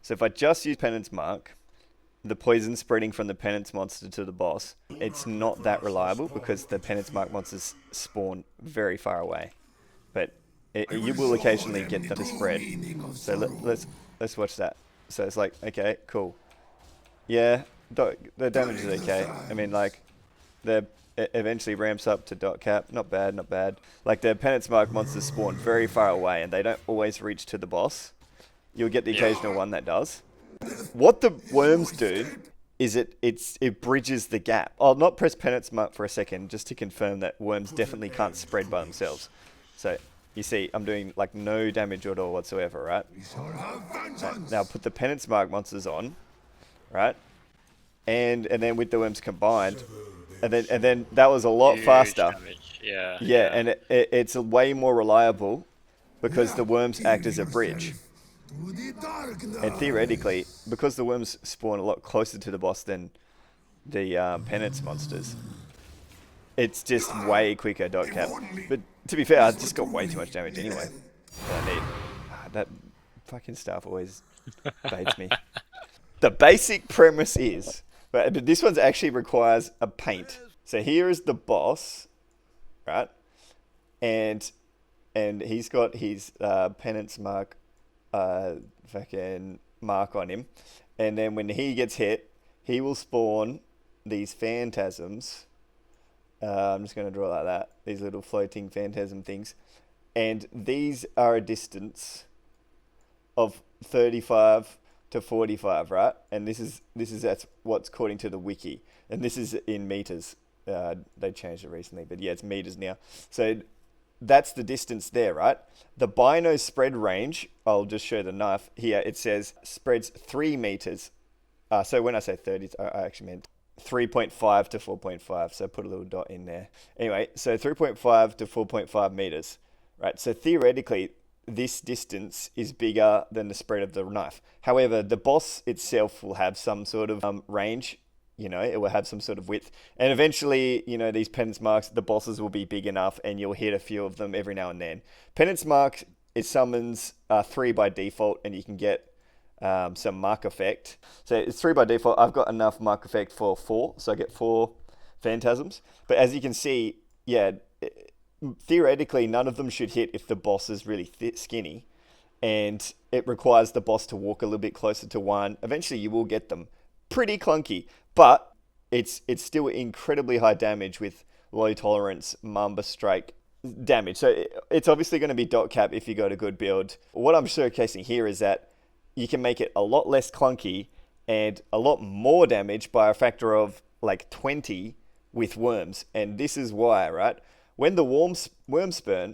So if I just use Penance Mark, the poison spreading from the Penance monster to the boss, it's not that reliable because the Penance Mark monsters spawn very far away. But you will occasionally get them to spread. So let's watch that. So it's like, okay, cool. Yeah, the damage is okay. I mean, like, it eventually ramps up to dot cap. Not bad, not bad. Like, the Penance Mark monsters spawn very far away, and they don't always reach to the boss. You'll get the occasional one that does. What the worms do is it bridges the gap. I'll not press Penance Mark for a second just to confirm that worms definitely can't spread by themselves. So you see, I'm doing like no damage at all whatsoever, right? Now put the Penance Mark monsters on, right? And then with the worms combined, and then that was a lot faster. Damage. Yeah. Yeah, and it's way more reliable because the worms act as a bridge. And theoretically, because the worms spawn a lot closer to the boss than the Penance monsters, it's just way quicker dot cap. But to be fair, I just got way too much damage anyway that I need. That fucking stuff always baits me. The basic premise is, but this one actually requires a paint. So here is the boss, right? And he's got his Penance Mark fucking mark on him, and then when he gets hit, he will spawn these phantasms. I'm just going to draw it like that. These little floating phantasm things, and these are a distance of 35 to 45, right? And that's what's according to the wiki, and this is in meters. They changed it recently, but yeah, it's meters now. So that's the distance there, right? The Bino spread range, I'll just show the knife here. It says spreads 3 meters. So when I say 30, I actually meant 3.5 to 4.5. So put a little dot in there. Anyway, so 3.5 to 4.5 meters, right? So theoretically, this distance is bigger than the spread of the knife. However, the boss itself will have some sort of range. You know, it will have some sort of width. And eventually, you know, these Penance Marks, the bosses will be big enough and you'll hit a few of them every now and then. Penance Mark, it summons 3 by default, and you can get some mark effect. So it's 3 by default. I've got enough mark effect for 4, so I get 4 phantasms. But as you can see, yeah, theoretically, none of them should hit if the boss is really skinny. And it requires the boss to walk a little bit closer to one. Eventually, you will get them. Pretty clunky, but it's still incredibly high damage with low tolerance Mamba Strike damage. So it's obviously going to be dot cap if you got a good build. What I'm showcasing here is that you can make it a lot less clunky and a lot more damage by a factor of like 20 with worms. And this is why, right? When the worms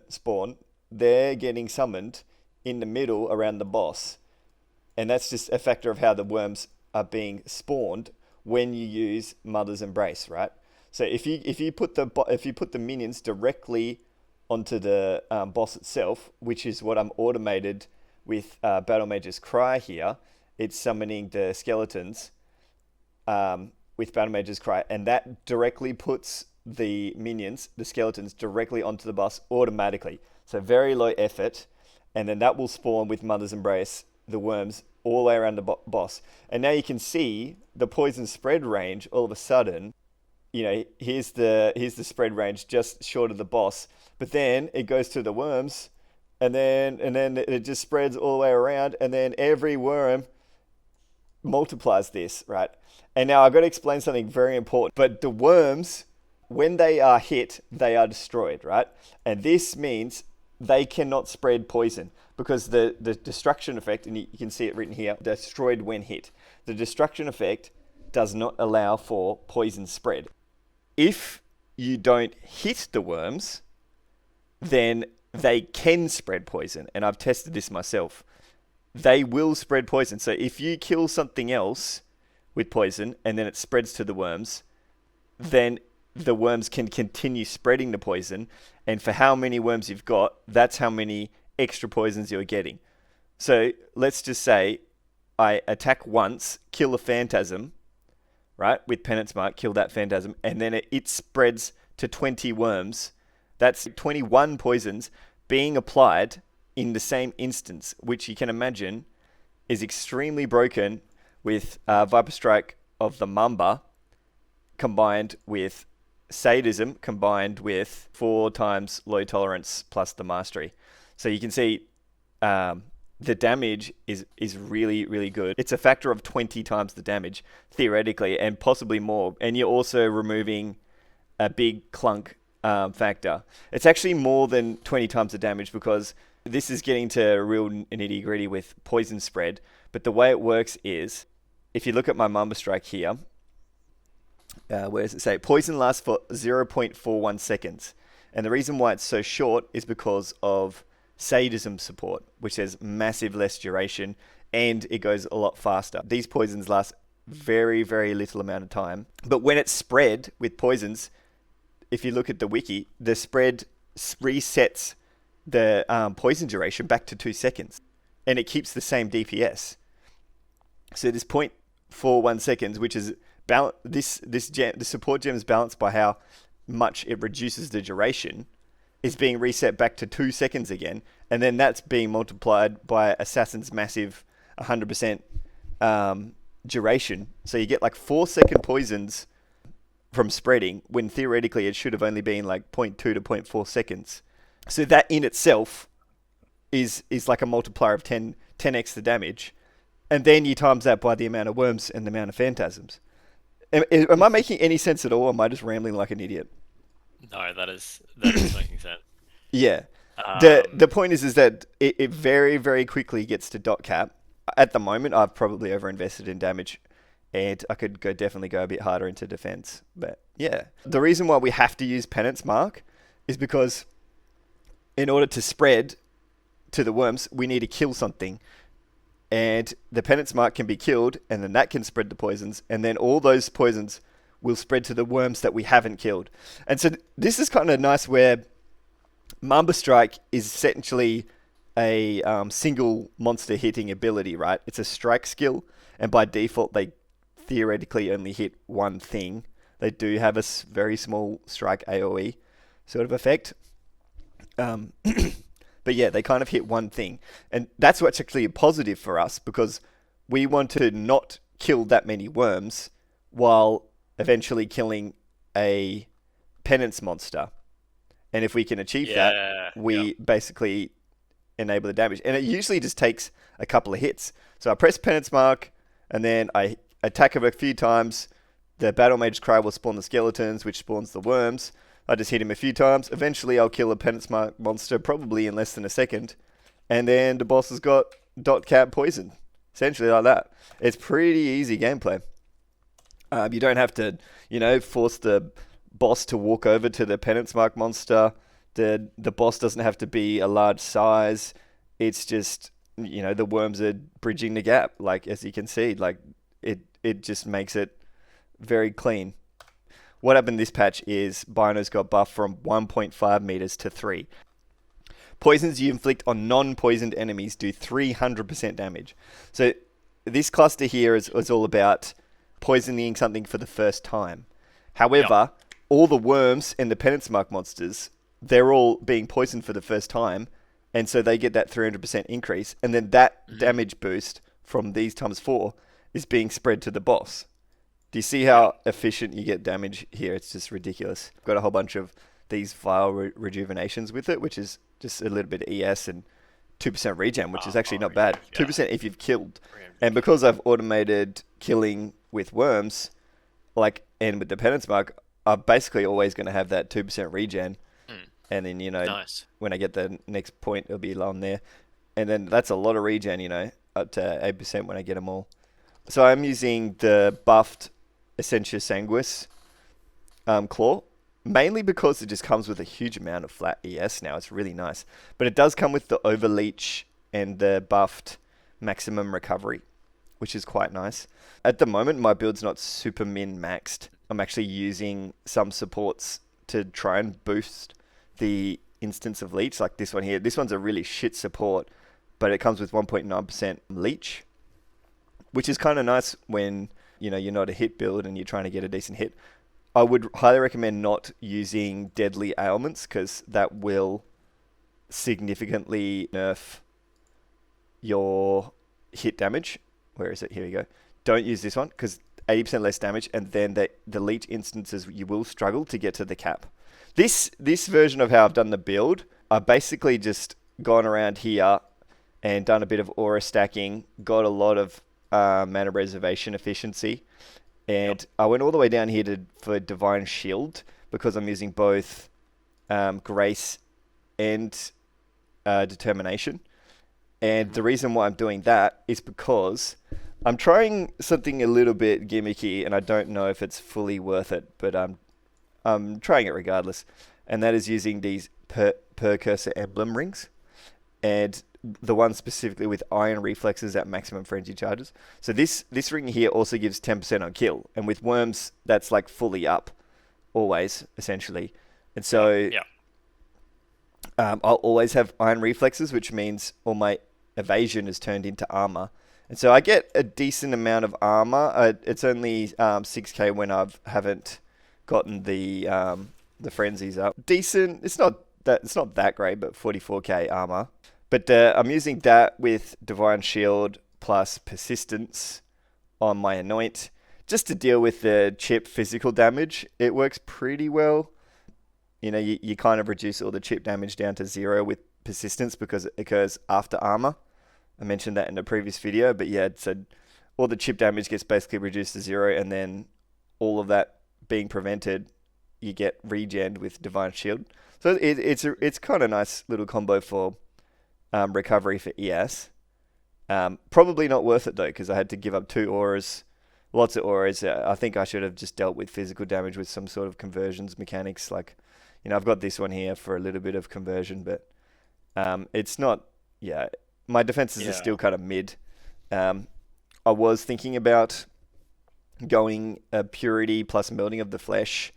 spawn, they're getting summoned in the middle around the boss. And that's just a factor of how the worms are being spawned when you use Mother's Embrace, right? So if you put the minions directly onto the boss itself, which is what I'm automated with Battle Mage's Cry here, it's summoning the skeletons with Battle Mage's Cry, and that directly puts the minions, the skeletons, directly onto the boss automatically. So very low effort, and then that will spawn with Mother's Embrace the worms all the way around the boss. And now you can see the poison spread range all of a sudden. You know, here's the spread range just short of the boss, but then it goes to the worms, and then it just spreads all the way around, and then every worm multiplies this, right? And now I've got to explain something very important. But the worms, when they are hit, they are destroyed, right? And this means they cannot spread poison because the destruction effect, and you can see it written here, destroyed when hit. The destruction effect does not allow for poison spread. If you don't hit the worms, then they can spread poison. And I've tested this myself. They will spread poison. So if you kill something else with poison and then it spreads to the worms, then the worms can continue spreading the poison. And for how many worms you've got, that's how many extra poisons you're getting. So let's just say I attack once, kill a phantasm, right? With Penance Mark, kill that phantasm, and then it spreads to 20 worms. That's 21 poisons being applied in the same instance, which you can imagine is extremely broken with Viper Strike of the Mamba combined with Sadism combined with 4 times low tolerance plus the mastery. So you can see the damage is really, really good. It's a factor of 20 times the damage, theoretically, and possibly more. And you're also removing a big clunk factor. It's actually more than 20 times the damage because this is getting to real nitty-gritty with poison spread. But the way it works is, if you look at my Mamba Strike here, where does it say? Poison lasts for 0.41 seconds. And the reason why it's so short is because of Sadism support, which has massive less duration and it goes a lot faster. These poisons last very, very little amount of time. But when it's spread with poisons, if you look at the wiki, the spread resets the poison duration back to 2 seconds and it keeps the same DPS. So this 0.41 seconds, which is the support gem is balanced by how much it reduces the duration, is being reset back to 2 seconds again, and then that's being multiplied by Assassin's massive 100% duration. So you get like 4-second poisons from spreading, when theoretically it should have only been like 0.2 to 0.4 seconds. So that in itself is like a multiplier of 10x the damage, and then you times that by the amount of worms and the amount of phantasms. Am I making any sense at all, or am I just rambling like an idiot? No, that is making sense. Yeah. The point is that it very, very quickly gets to dot cap. At the moment, I've probably overinvested in damage, and I could definitely go a bit harder into defense. But yeah, the reason why we have to use Penance Mark is because in order to spread to the worms, we need to kill something. And the Penance Mark can be killed, and then that can spread the poisons, and then all those poisons will spread to the worms that we haven't killed. And so this is kind of nice where Mamba Strike is essentially a single monster hitting ability, right? It's a strike skill, and by default, they theoretically only hit one thing. They do have a very small strike AoE sort of effect. But yeah, they kind of hit one thing. And that's what's actually a positive for us, because we want to not kill that many worms while eventually killing a penance monster. And if we can achieve that, we basically enable the damage. And it usually just takes a couple of hits. So I press Penance Mark, and then I attack him a few times. The Battle Mage's Cry will spawn the skeletons, which spawns the worms. I just hit him a few times. Eventually, I'll kill a Penance Mark monster, probably in less than a second. And then the boss has got dot cap poison. Essentially like that. It's pretty easy gameplay. You don't have to, force the boss to walk over to the Penance Mark monster. The boss doesn't have to be a large size. It's just, the worms are bridging the gap. Like, as you can see, like it just makes it very clean. What happened this patch is Bino's got buffed from 1.5 meters to 3. Poisons you inflict on non-poisoned enemies do 300% damage. So this cluster here is all about poisoning something for the first time. However, all the worms and the Penance Mark monsters, they're all being poisoned for the first time, and so they get that 300% increase, and then that damage boost from these times 4 is being spread to the boss. Do you see how efficient you get damage here? It's just ridiculous. I've got a whole bunch of these vile rejuvenations with it, which is just a little bit of ES and 2% regen, which is actually not bad. 2% if you've killed. And because I've automated killing with worms, and with the Penance Mark, I'm basically always going to have that 2% regen. And then, nice. When I get the next point, it'll be on there. And then that's a lot of regen, up to 8% when I get them all. So I'm using the buffed Essentia Sanguis claw, mainly because it just comes with a huge amount of flat ES now. It's really nice. But it does come with the Overleech and the buffed Maximum Recovery, which is quite nice. At the moment, my build's not super min-maxed. I'm actually using some supports to try and boost the instance of leech, like this one here. This one's a really shit support, but it comes with 1.9% leech, which is kind of nice when you're not a hit build and you're trying to get a decent hit. I would highly recommend not using deadly ailments, because that will significantly nerf your hit damage. Where is it? Here we go. Don't use this one because 80% less damage, and then the leech instances you will struggle to get to the cap. This version of how I've done the build, I've basically just gone around here and done a bit of aura stacking, got a lot of mana reservation efficiency, and I went all the way down here for Divine Shield because I'm using both Grace and Determination. And the reason why I'm doing that is because I'm trying something a little bit gimmicky, and I don't know if it's fully worth it, but I'm trying it regardless. And that is using these Precursor Emblem rings, and the one specifically with Iron Reflexes at maximum frenzy charges. So this ring here also gives 10% on kill, and with worms that's like fully up, always essentially. And so I'll always have Iron Reflexes, which means all my evasion is turned into armor. And so I get a decent amount of armor. It's only 6k when I haven't gotten the frenzies up. Decent. It's not that great, but 44k armor. But I'm using that with Divine Shield plus Persistence on my Anoint just to deal with the chip physical damage. It works pretty well. You know, you kind of reduce all the chip damage down to 0 with Persistence because it occurs after armor. I mentioned that in the previous video, but yeah, so all the chip damage gets basically reduced to 0, and then all of that being prevented, you get regened with Divine Shield. So it's kind of nice little combo for recovery for ES. Probably not worth it though, because I had to give up 2 auras, lots of auras. I think I should have just dealt with physical damage with some sort of conversions mechanics. Like, you know, I've got this one here for a little bit of conversion, but it's not, my defenses are still kind of mid. I was thinking about going a Purity plus Melting of the Flesh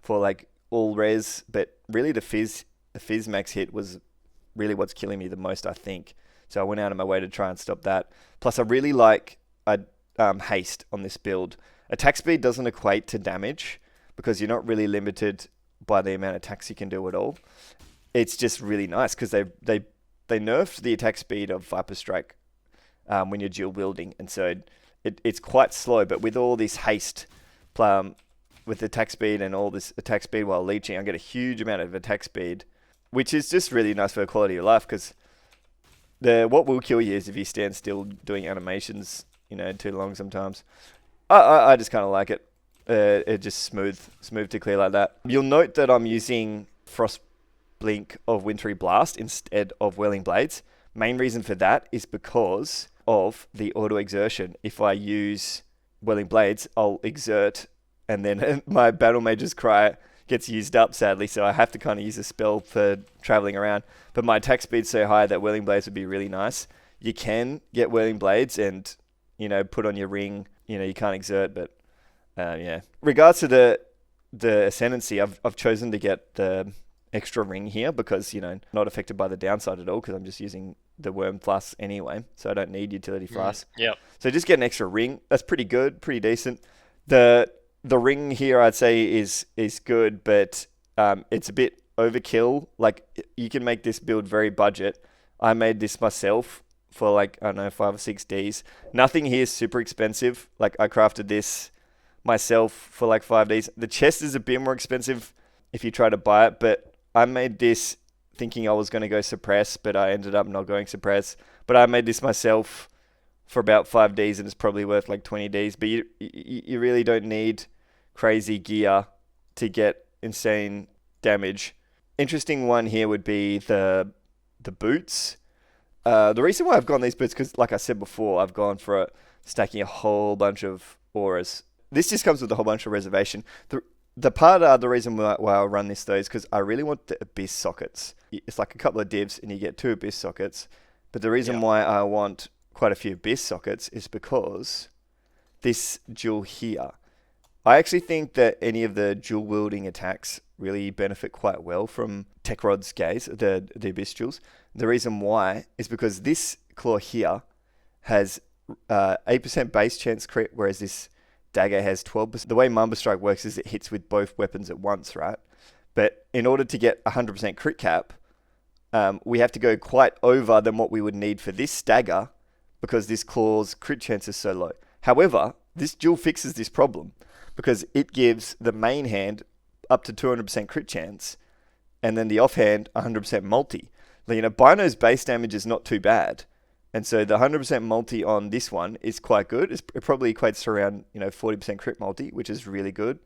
for like all res, but really the Fizz max hit was really what's killing me the most, I think. So I went out of my way to try and stop that. Plus, I really like haste on this build. Attack speed doesn't equate to damage because you're not really limited by the amount of attacks you can do at all. It's just really nice because they nerfed the attack speed of Viper Strike when you're dual wielding, and so it's quite slow. But with all this haste, with attack speed and all this attack speed while leeching, I get a huge amount of attack speed, which is just really nice for quality of life because what will kill you is if you stand still doing animations, you know, too long sometimes. I just kind of like it. It just smooth to clear like that. You'll note that I'm using Frost Blink of Wintry Blast instead of Whirling Blades. Main reason for that is because of the auto exertion. If I use Whirling Blades, I'll exert, and then my Battle Mage's Cry gets used up, sadly, so I have to kind of use a spell for traveling around. But my attack speed's so high that Whirling Blades would be really nice. You can get Whirling Blades and, you know, put on your ring. You know, you can't exert, but Regards to the Ascendancy, I've chosen to get the extra ring here because, you know, not affected by the downside at all because I'm just using the Worm Flask anyway, so I don't need Utility Flask. So just get an extra ring. That's pretty good, pretty decent. The ring here, I'd say, is good, but it's a bit overkill. Like, you can make this build very budget. I made this myself for like, I don't know, 5 or 6 Ds. Nothing here is super expensive. Like, I crafted this myself for like 5 Ds. The chest is a bit more expensive if you try to buy it, but I made this thinking I was going to go suppress, but I ended up not going suppress. But I made this myself for about 5 Ds, and it's probably worth like 20 Ds. But you really don't need crazy gear to get insane damage. Interesting one here would be the boots. The reason why I've gone these boots, because like I said before, I've gone for stacking a whole bunch of auras. This just comes with a whole bunch of reservation. The reason why I run this though is because I really want the Abyss sockets. It's like a couple of divs and you get 2 Abyss sockets. But the reason why I want quite a few Abyss sockets is because this jewel here. I actually think that any of the dual wielding attacks really benefit quite well from Tekrod's Gaze, the Abyss jewels. The reason why is because this claw here has 8% base chance crit, whereas this dagger has 12%. The way Mamba Strike works is it hits with both weapons at once, right? But in order to get 100% crit cap, we have to go quite over than what we would need for this dagger, because this claw's crit chance is so low. However, this duel fixes this problem because it gives the main hand up to 200% crit chance, and then the offhand 100% multi. Bino's base damage is not too bad, and so the 100% multi on this one is quite good. It probably equates to around 40% crit multi, which is really good.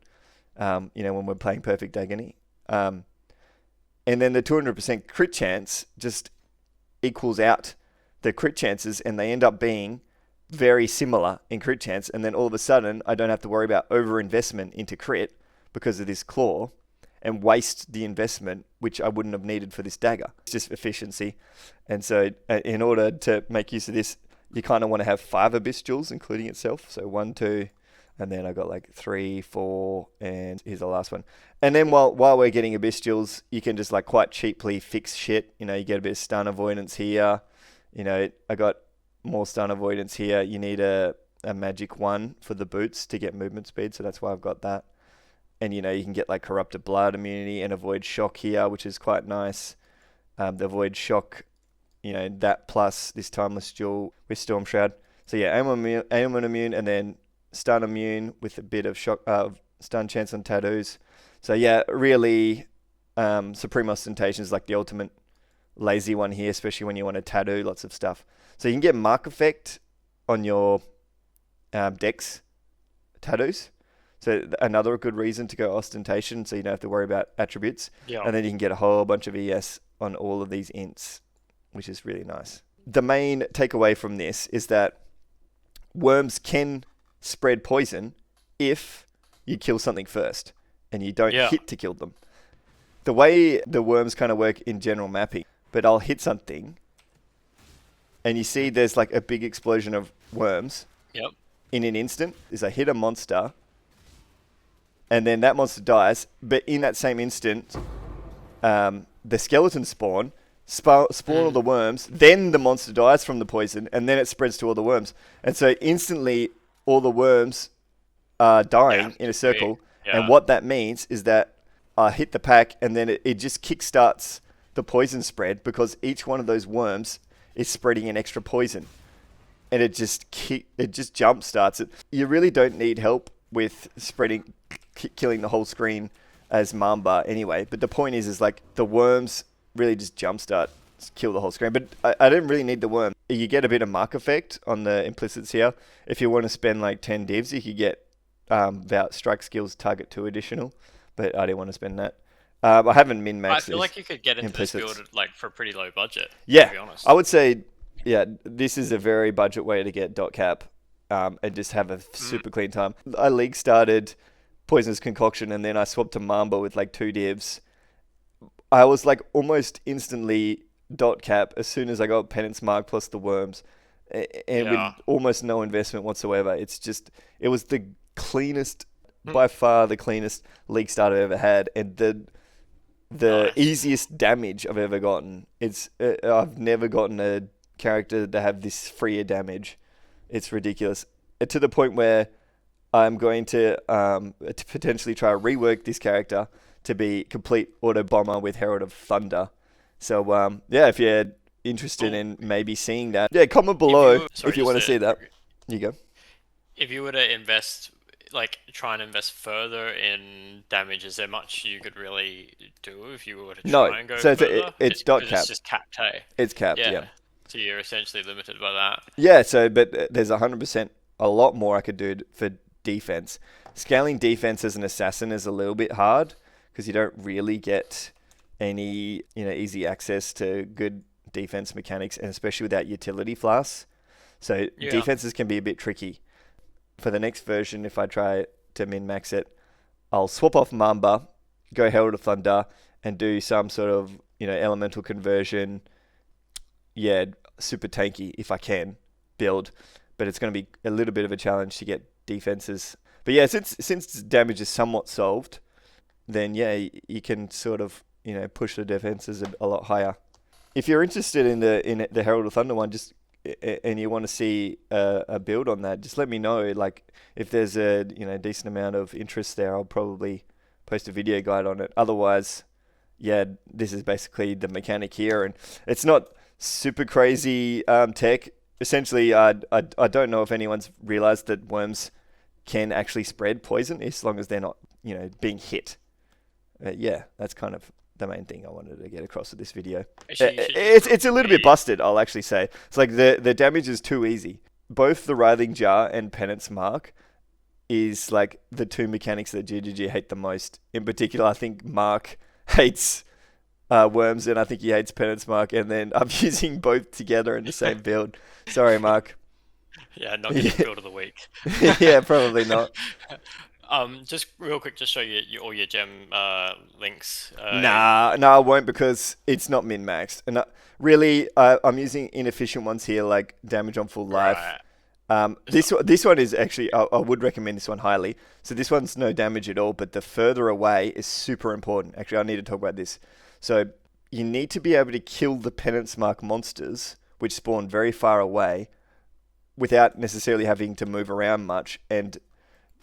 When we're playing Perfect Agony. And then the 200% crit chance just equals out the crit chances, and they end up being very similar in crit chance. And then all of a sudden, I don't have to worry about over-investment into crit because of this claw and waste the investment, which I wouldn't have needed for this dagger. It's just efficiency. And so in order to make use of this, you kind of want to have 5 Abyss Jewels, including itself. So 1, 2... and then I got like 3, 4, and here's the last one. And then while we're getting Abyss Jewels, you can just like quite cheaply fix shit. You get a bit of stun avoidance here. I got more stun avoidance here. You need a magic 1 for the boots to get movement speed, so that's why I've got that. And you can get like Corrupted Blood immunity and avoid shock here, which is quite nice. The avoid shock, that plus this timeless jewel with Storm Shroud. So yeah, ailment immune, and then stun immune with a bit of shock, stun chance on tattoos. So yeah, really, Supreme Ostentation is like the ultimate lazy one here, especially when you want to tattoo lots of stuff. So you can get mark effect on your dex tattoos. So another good reason to go Ostentation, so you don't have to worry about attributes. Yeah. And then you can get a whole bunch of ES on all of these ints, which is really nice. The main takeaway from this is that worms can spread poison if you kill something first and you don't hit to kill them. The way the worms kind of work in general mapping, but I'll hit something and you see there's like a big explosion of worms in an instant. Is I hit a monster and then that monster dies, but in that same instant the skeletons spawn all the worms, then the monster dies from the poison, and then it spreads to all the worms. And so instantly all the worms are dying in a circle. Yeah. And what that means is that I hit the pack, and then it just kickstarts the poison spread because each one of those worms is spreading an extra poison. And it just jump starts it. You really don't need help with killing the whole screen as Mamba anyway. But the point is like the worms really just jumpstart, kill the whole screen. But I don't really need the worm. You get a bit of mark effect on the implicits here. If you want to spend like 10 divs, you could get Vout Strike Skills Target 2 additional, but I didn't want to spend that. I haven't min-maxed. I feel like you could get into this build like for a pretty low budget. Yeah, to be honest. I would say, this is a very budget way to get dot cap and just have a super clean time. I league started Poisonous Concoction, and then I swapped to Mamba with like 2 divs. I was like almost instantly dot cap as soon as I got Penance Mark plus the worms, and with almost no investment whatsoever. It was the cleanest, by far the cleanest league start I've ever had, and the easiest damage I've ever gotten. I've never gotten a character to have this freer damage. It's ridiculous, to the point where I'm going to potentially try to rework this character to be complete auto bomber with Herald of Thunder. So if you're interested in maybe seeing that, comment below if you want to see that. You go. If you were to try and invest further in damage, is there much you could really do if you were to try and go further? It's dot cap. It's just capped, hey? It's capped, yeah. So you're essentially limited by that. Yeah, but there's 100% a lot more I could do for defense. Scaling defense as an assassin is a little bit hard because you don't really get any easy access to good defense mechanics, and especially without utility flasks. So defenses can be a bit tricky. For the next version, if I try to min-max it, I'll swap off Mamba, go Herald of Thunder, and do some sort of elemental conversion. Yeah, super tanky if I can build, but it's going to be a little bit of a challenge to get defenses. But yeah, since damage is somewhat solved, then you can sort of push the defenses a lot higher. If you're interested in the Herald of Thunder one, and you want to see a build on that, just let me know. Like if there's a decent amount of interest there, I'll probably post a video guide on it. Otherwise, this is basically the mechanic here, and it's not super crazy tech. essentially, I don't know if anyone's realized that worms can actually spread poison as long as they're not, being hit. Yeah, that's kind of the main thing I wanted to get across with this video. It's a little bit busted, I'll actually say. It's like the damage is too easy. Both the Writhing Jar and Penance Mark is like the two mechanics that GGG hate the most. In particular, I think Mark hates worms, and I think he hates Penance Mark, and then I'm using both together in the same build. Sorry, Mark. Yeah, not getting build of the week. Yeah, probably not. Just real quick, just show you all your gem links. Nah, I won't because it's not min-maxed. And really, I'm using inefficient ones here, like damage on full life. Right. This one is actually, I would recommend this one highly. So this one's no damage at all, but the further away is super important. Actually, I need to talk about this. So you need to be able to kill the Penance Mark monsters, which spawn very far away, without necessarily having to move around much. And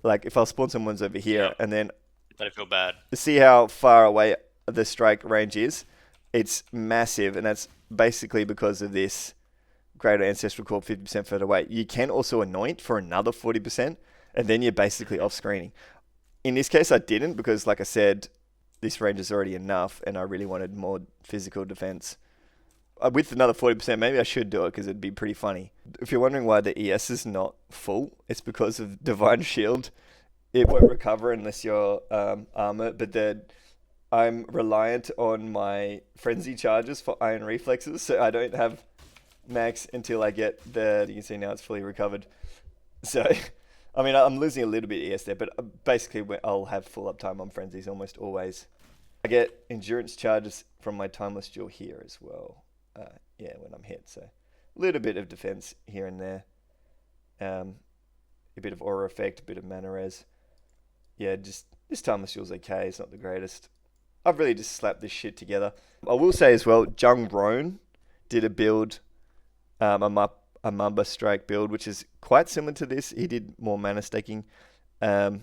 like if I'll spawn someone's over here and then don't feel bad. See how far away the strike range is? It's massive, and that's basically because of this greater ancestral core 50% further away. You can also anoint for another 40%, and then you're basically off screening. In this case, I didn't because, like I said, this range is already enough, and I really wanted more physical defense. With another 40%, maybe I should do it because it'd be pretty funny. If you're wondering why the ES is not full, it's because of Divine Shield. It won't recover unless you're armor, but then I'm reliant on my frenzy charges for iron reflexes, so I don't have max until I get you can see now it's fully recovered. So, I mean, I'm losing a little bit ES there, but basically I'll have full uptime on frenzies almost always. I get endurance charges from my timeless jewel here as well. Yeah, when I'm hit, so a little bit of defense here and there. A bit of aura effect, a bit of mana res. Yeah, just this timeless jewel's okay. It's not the greatest. I've really just slapped this shit together. I will say as well, Jung Roan did a build, a Mamba Strike build, which is quite similar to this. He did more mana staking. Yeah,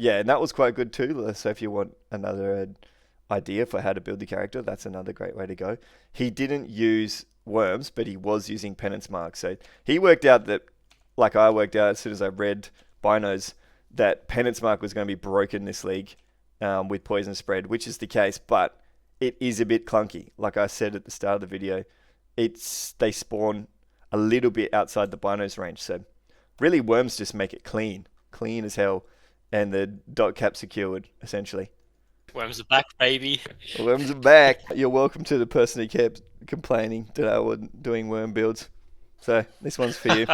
and that was quite good too. So if you want another idea for how to build the character, that's another great way to go. He didn't use worms, but he was using Penance Mark. So he worked out that, like I worked out as soon as I read Binos, that Penance Mark was going to be broken this league with poison spread, which is the case, but it is a bit clunky. Like I said at the start of the video, they spawn a little bit outside the Binos range. So really worms just make it clean as hell, and the DoT cap secured essentially. Worms are back, baby. Worms are back. You're welcome to the person who kept complaining that I wasn't doing worm builds. So this one's for you.